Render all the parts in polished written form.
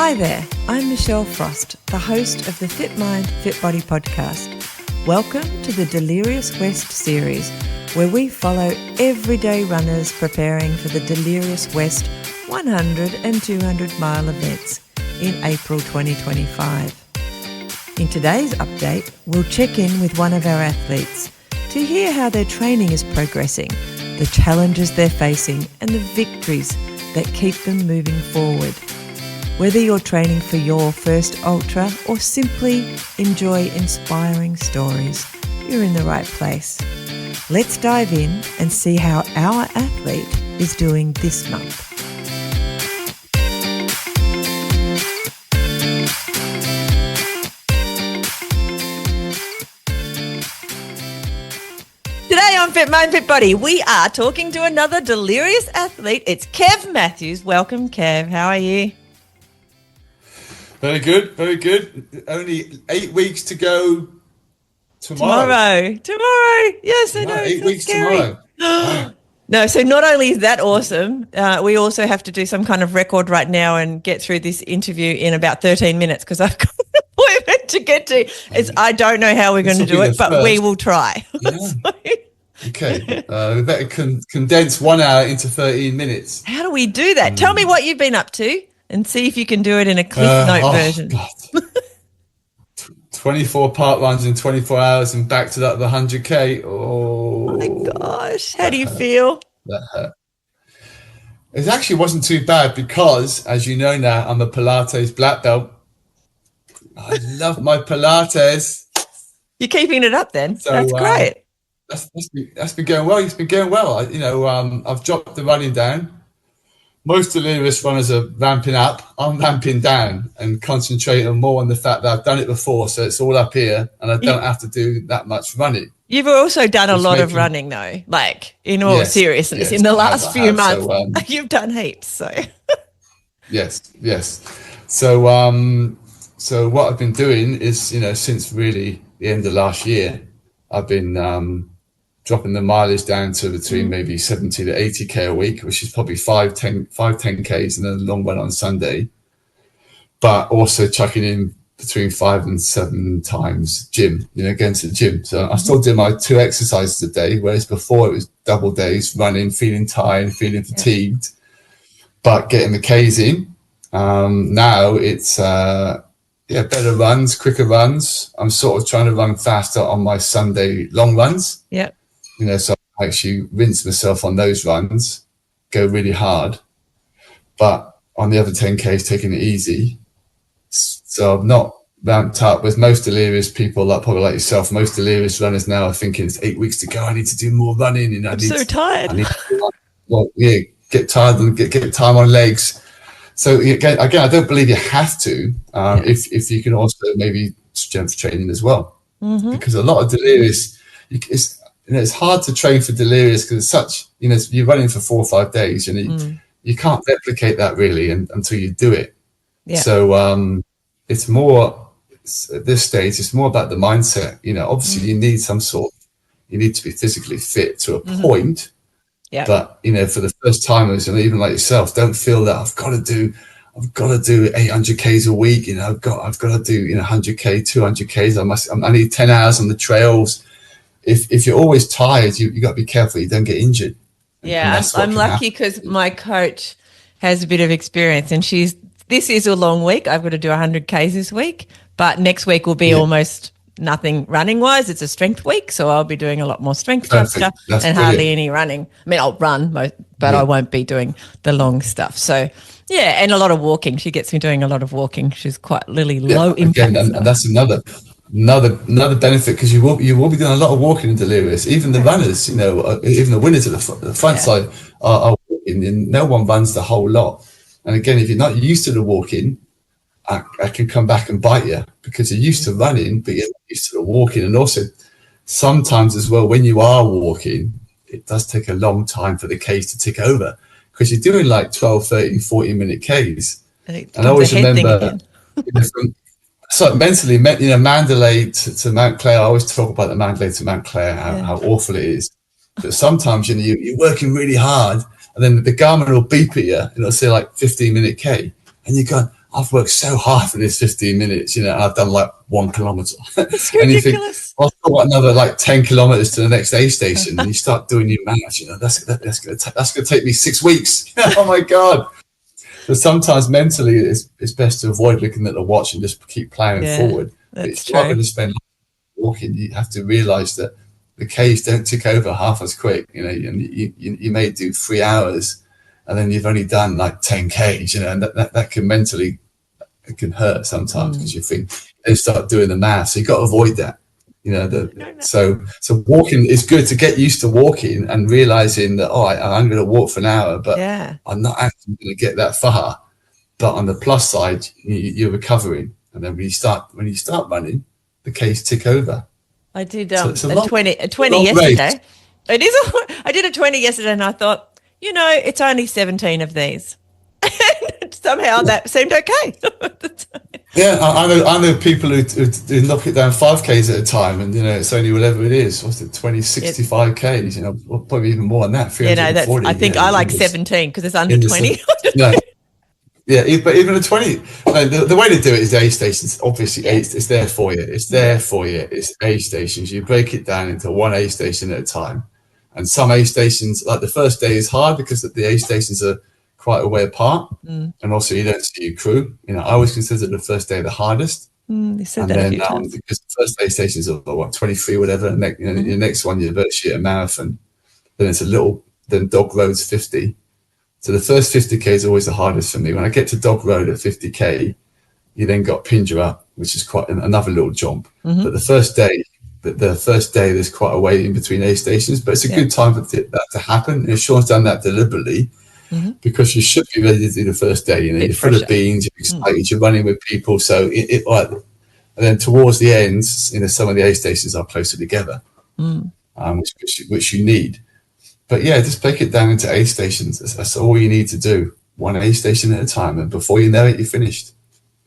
Hi there, I'm Michelle Frost, the host of the Fit Mind, Fit Body podcast. Welcome to the Delirious West series, where we follow everyday runners preparing for the Delirious West 100 and 200 mile events in April 2025. In today's update, we'll check in with one of our athletes to hear how their training is progressing, the challenges they're facing, and the victories that keep them moving forward. Whether you're training for your first ultra or simply enjoy inspiring stories, you're in the right place. Let's dive in and see how our athlete is doing this month. Today on Fit Mind, Fit Body, we are talking to another delirious athlete. It's Kev Matthews. Welcome, Kev. How are you? Very good, very good. Only 8 weeks to go tomorrow. Yes, I know. 8 weeks scary. tomorrow. Wow. No, so not only is that awesome, we also have to do some kind of record right now and get through this interview in about 13 minutes because I've got an appointment to get to. I don't know how we're going to do it, but we will try. Yeah. Okay. We better condense 1 hour into 13 minutes. How do we do that? Tell me what you've been up to and see if you can do it in a Cliff Note version. God. 24 parkruns in 24 hours and back to that 100K. Oh my gosh. How do you feel? That hurt. It actually wasn't too bad because, as you know now, I'm a Pilates black belt. I love my Pilates. You're keeping it up then. So, that's great. That's been going well. It's been going well. I've dropped the running down. Most delirious runners are ramping up. I'm ramping down and concentrating more on the fact that I've done it before, so it's all up here, and I don't have to do that much running. You've also done a lot of running, though. Like in all seriousness, in the last few months, you've done heaps. So yes. So what I've been doing is, since really the end of last year, I've been dropping the mileage down to between maybe 70 to 80K a week, which is probably 10Ks and then a long one on Sunday, but also chucking in between 5 and 7 times gym, going to the gym. So I still do my 2 exercises a day, whereas before it was double days, running, feeling tired, feeling fatigued, but getting the Ks in. Now it's better runs, quicker runs. I'm sort of trying to run faster on my Sunday long runs. Yeah. So I actually rinse myself on those runs, go really hard, but on the other 10Ks, taking it easy. So I've not ramped up with most delirious people, probably like yourself. Most delirious runners now are thinking it's 8 weeks to go. I need to do more running. I'm so tired. Get tired and get time on legs. So again, I don't believe you have to, if you can also maybe strength training as well, because a lot of delirious, it's hard to train for delirious because it's such, you're running for 4 or 5 days and you can't replicate that really until you do it. Yeah. So it's more, at this stage, it's more about the mindset. Obviously you need you need to be physically fit to a point. Yeah. But for the first timers, and even like yourself, don't feel that I've got to do 800Ks a week. I've got to do 100K, 200Ks. I need 10 hours on the trails. If you're always tired, you got to be careful you don't get injured. Yeah, I'm lucky because my coach has a bit of experience, and this is a long week. I've got to do 100Ks this week, but next week will be almost nothing running wise. It's a strength week, so I'll be doing a lot more strength stuff and brilliant. Hardly any running. I mean, I'll run, but I won't be doing the long stuff. So yeah, and a lot of walking. She gets me doing a lot of walking. She's quite low impact. And that's another benefit, because you will be doing a lot of walking in delirious. Even the runners, even the winners at the front side are walking, and no one runs the whole lot. And again, if you're not used to the walking, I can come back and bite you because you're used to running, but you're not used to the walking. And also sometimes as well, when you are walking, it does take a long time for the Ks to tick over because you're doing like 12, 13, 40-minute Ks. And I always remember, mentally, Mandalay to Mount Clair, I always talk about the Mandalay to Mount Clair, how awful it is. But sometimes, you're working really hard and then the Garmin will beep at you and it'll say like 15-minute K. And you're going, I've worked so hard for this 15 minutes, and I've done like 1 kilometer. It's And you think, ridiculous. I've got another like 10 kilometers to the next aid station. And you start doing your maths, that's going to take me 6 weeks. Oh my God. But sometimes mentally it's best to avoid looking at the watch and just keep plowing forward. That's if you're true. going to spend walking, you have to realize that the Ks don't tick over half as quick. You may do 3 hours and then you've only done like 10 Ks, and that can mentally, it can hurt sometimes because you think they start doing the math. So you've got to avoid that. So walking is good to get used to walking and realizing that, I'm going to walk for an hour, but I'm not actually going to get that far. But on the plus side, you're recovering. And then when you start running, the Ks tick over. I did a 20 yesterday. It is. I did a 20 yesterday, and I thought, it's only 17 of these. Somehow that seemed okay. Yeah, I know people who knock it down 5Ks at a time, and it's only whatever it is. What's it, 20, 65 Ks? Probably even more than that. 340. I think I like 17 because it's under 20. But even a 20. The way to do it is aid stations. Obviously, it's there for you. It's there for you. It's aid stations. You break it down into one aid station at a time, and some aid stations, like the first day, is hard because the aid stations are quite a way apart, and also you don't see your crew. I always consider the first day the hardest. You said that a few times. Because the first day stations are 23, whatever, and your next one you're virtually at a marathon. Then it's then Dog Road's 50. So the first 50K is always the hardest for me. When I get to Dog Road at 50K, you then got Pindra, which is quite another little jump. But the first day there's quite a way in between aid stations, but it's a good time for that to happen. And Sean's done that deliberately. Because you should be ready to do the first day. You're full of beans, you're excited, you're running with people. So and then towards the ends, some of the aid stations are closer together, which you need. But just break it down into aid stations. That's all you need to do. One aid station at a time, and before you know it, you're finished.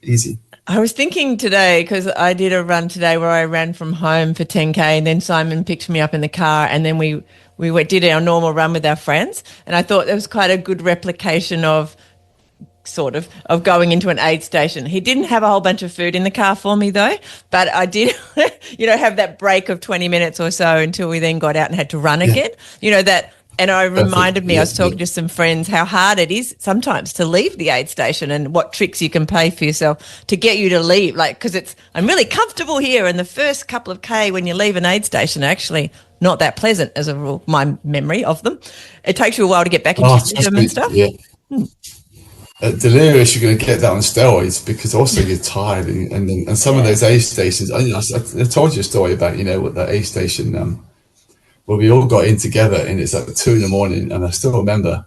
Easy. I was thinking today, because I did a run today where I ran from home for 10K, and then Simon picked me up in the car, and then we did our normal run with our friends, and I thought it was quite a good replication of going into an aid station. He didn't have a whole bunch of food in the car for me though, but I did, have that break of 20 minutes or so until we then got out and had to run again. And I reminded me, I was talking to some friends how hard it is sometimes to leave the aid station and what tricks you can play for yourself to get you to leave. Because I'm really comfortable here, and the first couple of K when you leave an aid station are actually not that pleasant as a rule, my memory of them. It takes you a while to get back into the gym and stuff. Yeah. At Delirious, you're going to get that on steroids because also you're tired. And some of those aid stations, I told you a story about, what the aid station, where we all got in together, and it's like 2 a.m, and I still remember,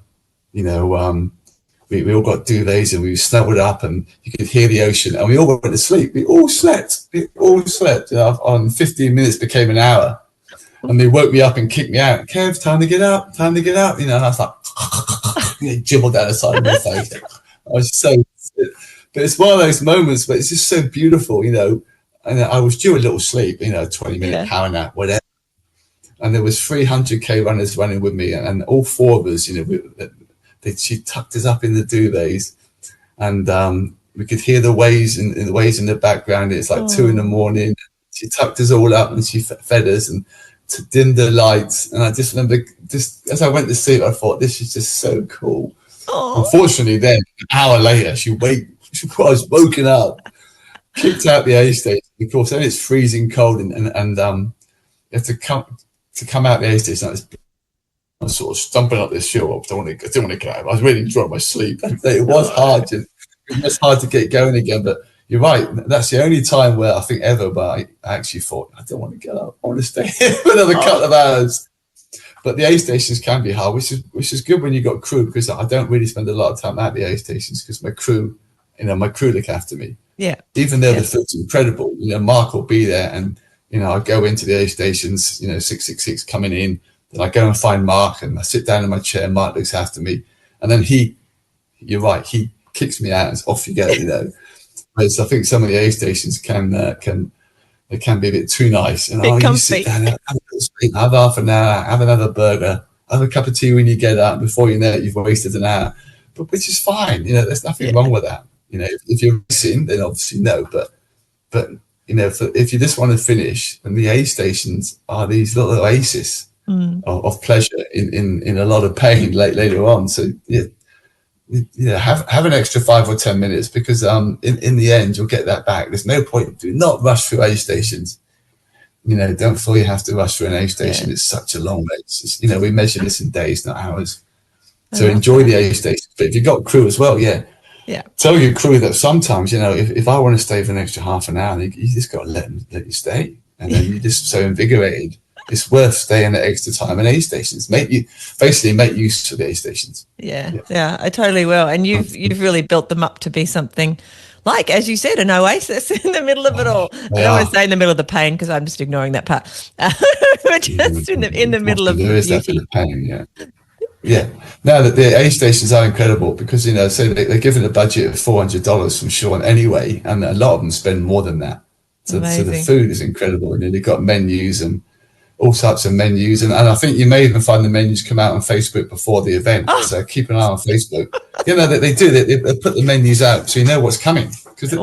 we all got duvets and we snuggled up, and you could hear the ocean, and we all went to sleep. We all slept. On 15 minutes became an hour, and they woke me up and kicked me out. Kev, time to get up. And I was like, dribbled down the side of my face. I was so, but it's one of those moments where it's just so beautiful, and I was due a little sleep, 20-minute power nap, whatever. And there was 300K runners running with me, and all 4 of us, she tucked us up in the duvets, and we could hear the waves in the background. It's like 2 a.m. She tucked us all up, and she fed us and dimmed the lights. And I just remember, just as I went to sleep, I thought, this is just so cool. Unfortunately, then an hour later, she was woken up, kicked out the aid station. Of course, then it's freezing cold, and you have to come out the aid station. I was sort of stumping up this hill. I didn't want to get out. I was really enjoying my sleep. It was hard. It was hard to get going again. But you're right. That's the only time where I think ever where I actually thought, I don't want to get up. I want to stay here for another couple of hours. But the aid stations can be hard, which is good when you've got crew, because I don't really spend a lot of time at the aid stations because my crew look after me. Yeah. Even though the food's incredible, Mark will be there, and I go into the aid stations, 666 coming in, then I go and find Mark, and I sit down in my chair, Mark looks after me, and then you're right, he kicks me out and off you go, Whereas I think some of the aid stations can be a bit too nice. And you sit down, have half an hour, have another burger, have a cup of tea when you get up. Before you know it, you've wasted an hour, but which is fine. There's nothing wrong with that. You know, if you're racing, then obviously no, but you know, if you just want to finish, and the aid stations are these little oases of pleasure in a lot of pain later on. So yeah, have an extra 5 or 10 minutes, because in the end you'll get that back. There's no point. Do not rush through aid stations. You know, don't feel you have to rush through an aid station. It's such a long race. It's, you know, we measure this in days, not hours. So enjoy the aid station. But if you've got crew as well, tell your crew that sometimes, you know, if I want to stay for an extra half an hour, you just got to let you stay, and then you're just so invigorated. It's worth staying at extra time in aid stations. Make use of the aid stations. Yeah, I totally will. And you've really built them up to be something like, as you said, an oasis in the middle of it all. I don't want to say in the middle of the pain, because I'm just ignoring that part. But just in the middle of there is that bit of pain, yeah. Now that the aid stations are incredible, because, you know, so they're given a budget of $400 from Sean anyway, and a lot of them spend more than that. So the food is incredible, and they've got menus and all types of menus, and I think you may even find the menus come out on Facebook before the event. So keep an eye on Facebook. You know, they do. They put the menus out so you know what's coming. Because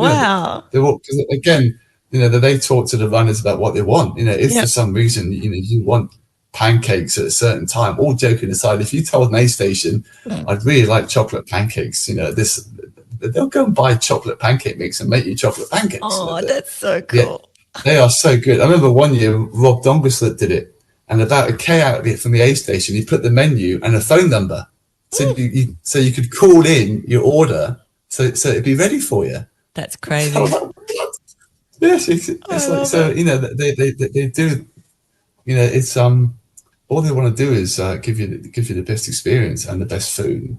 again, you know, they talk to the runners about what they want. You know, if for some reason, you know, you want pancakes at a certain time, all joking aside, if you told an aid station, I'd really like chocolate pancakes, you know, they'll go and buy chocolate pancake mix and make you chocolate pancakes. Oh, that's so cool. They are so good. I remember one year Rob Dongleslet did it, and about a K out of it from the aid station, he put the menu and a phone number, so you could call in your order, so it'd be ready for you. That's crazy. Yes, it's like, so you know, they do. You know, it's all they want to do is give you the best experience and the best food.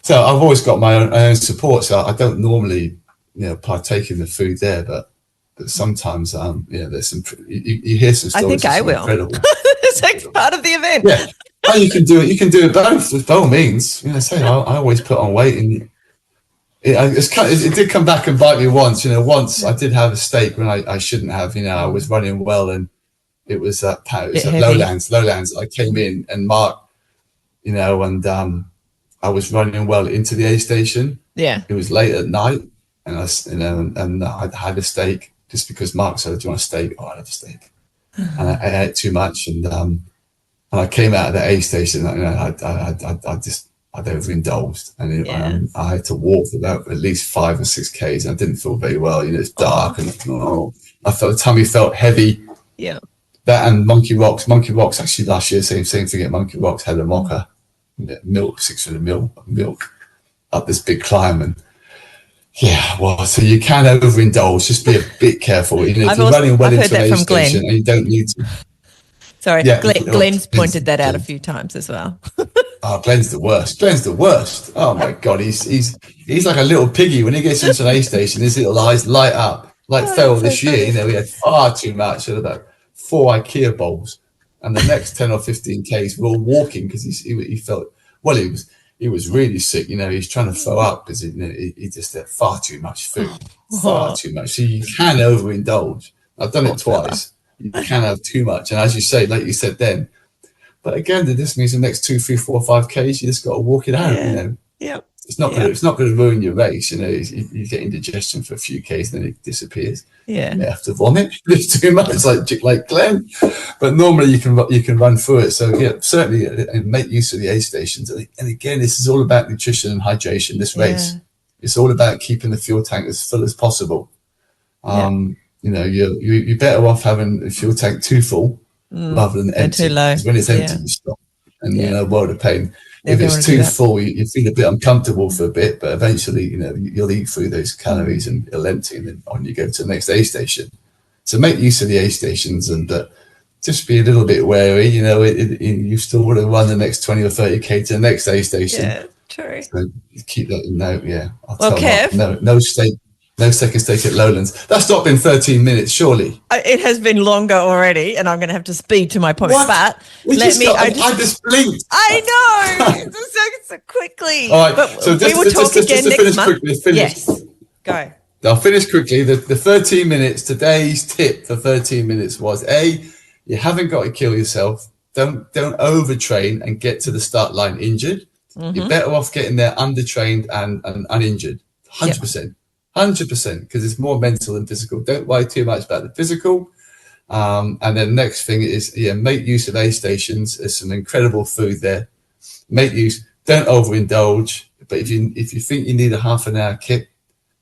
So I've always got my own support, so I don't normally, you know, partake in the food there, but sometimes there's some you hear some stories. I think I will. Incredible. It's like part of the event. Yeah, oh, you can do it both, by all means. You know, say I always put on weight, and it did come back and bite me once. You know, once I did have a steak when I shouldn't have. You know, I was running well, and it was at Lowlands. I came in, and Mark, you know, and I was running well into the aid station. Yeah, it was late at night, and I had a steak just because Mark said, "Do you want a steak?" Oh, I had a steak, and I ate too much, and I came out of the aid station. You know, I'd overindulged, and I had to walk about at least 5 or 6 Ks. And I didn't feel very well. You know, it's dark, and I felt the tummy felt heavy. Yeah. That and Monkey Rocks actually last year, same thing at Monkey Rocks, had a mocha, milk, 600 milk up this big climb, and so you can overindulge. Just be a bit careful. You know, if you're running well into an aid station, and you don't need to. Sorry, Glenn's pointed that out a few times as well. Oh, Glenn's the worst. Oh my God, he's like a little piggy when he gets into an aid station. His little eyes light up. Like Phil this year, you know, we had far too much. Had about 4 IKEA bowls, and the next 10 or 15 Ks we're all walking because he felt he was really sick. You know, he's trying to throw up because he just had far too much food, far too much. So you can overindulge. I've done it twice. You can have too much, and as you say, like you said then. But again, this means the next 2, 3, 4, 5 Ks, you just got to walk it out. You know, it's not going to ruin your race. You know, you get indigestion for a few Ks, then it disappears. Yeah, you have to vomit. It's too much, like Glenn. But normally you can run through it. So certainly make use of the aid stations. And again, this is all about nutrition and hydration. This race, it's all about keeping the fuel tank as full as possible. You know, you're better off having the fuel tank too full rather than empty. Too low. When it's empty, you stop, and you know, world of pain. If it's too full, you feel a bit uncomfortable for a bit, but eventually, you know, you'll eat through those calories and it'll empty, and then on you go to the next aid station. So make use of the aid stations, and just be a little bit wary. You know, you still want to run the next 20 or 30 K to the next aid station. Yeah, true. So keep that in note. Yeah. Kev, no steak. No second steak at Lowlands. That's not been 13 minutes, surely. It has been longer already, and I'm going to have to speed to my point. What? But I just blinked. I know. so quickly. All right. But so we will talk again next month. Yes. Go. I'll finish quickly. The 13 minutes, today's tip for 13 minutes was, you haven't got to kill yourself. Don't overtrain and get to the start line injured. You're better off getting there undertrained and uninjured. 100%. 100%, because it's more mental than physical. Don't worry too much about the physical. And then the next thing is, make use of aid stations. There's some incredible food there. Make use. Don't overindulge. But if you think you need a half an hour kit,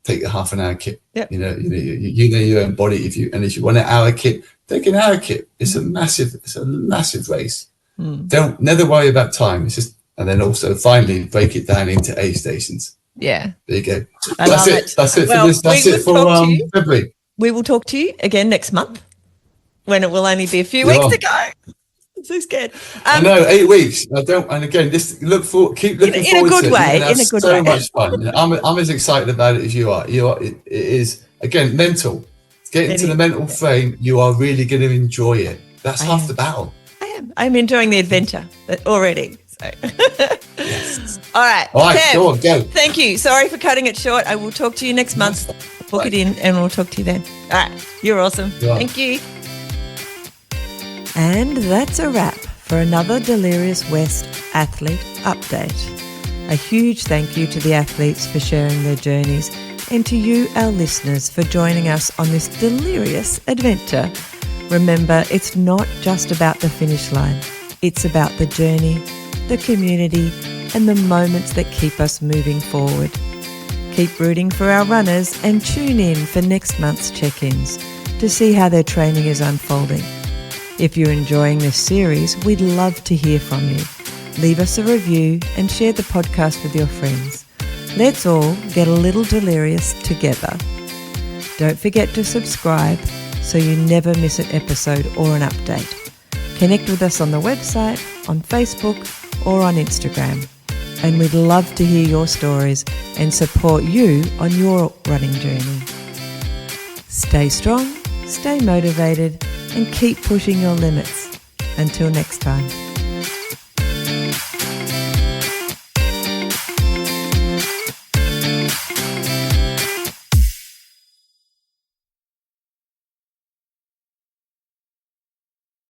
take a half an hour kit. Yep. You know your own body. If you want an hour kit, take an hour kit. It's a massive race. Don't never worry about time. It's just, and then also finally break it down into aid stations. Yeah. There you go. That's it. That's it for this. That's it for February. We will talk to you again next month when it will only be a few weeks to go. I'm so scared. I know, 8 weeks. I don't. And again, keep looking forward to it. In a good way. In a good way. So much fun. I'm as excited about it as you are. It is, again, mental. Get into the mental frame. You are really going to enjoy it. That's half the battle. I am. I'm enjoying the adventure already. So. Yes. All right. Kev, go on, go. Thank you. Sorry for cutting it short. I will talk to you next month. Book it in and we'll talk to you then. All right. You're awesome. Thank you. And that's a wrap for another Delirious West athlete update. A huge thank you to the athletes for sharing their journeys and to you, our listeners, for joining us on this delirious adventure. Remember, it's not just about the finish line. It's about the journey, the community, and the moments that keep us moving forward. Keep rooting for our runners and tune in for next month's check-ins to see how their training is unfolding. If you're enjoying this series, we'd love to hear from you. Leave us a review and share the podcast with your friends. Let's all get a little delirious together. Don't forget to subscribe so you never miss an episode or an update. Connect with us on the website, on Facebook, or on Instagram. And we'd love to hear your stories and support you on your running journey. Stay strong, stay motivated, and keep pushing your limits. Until next time.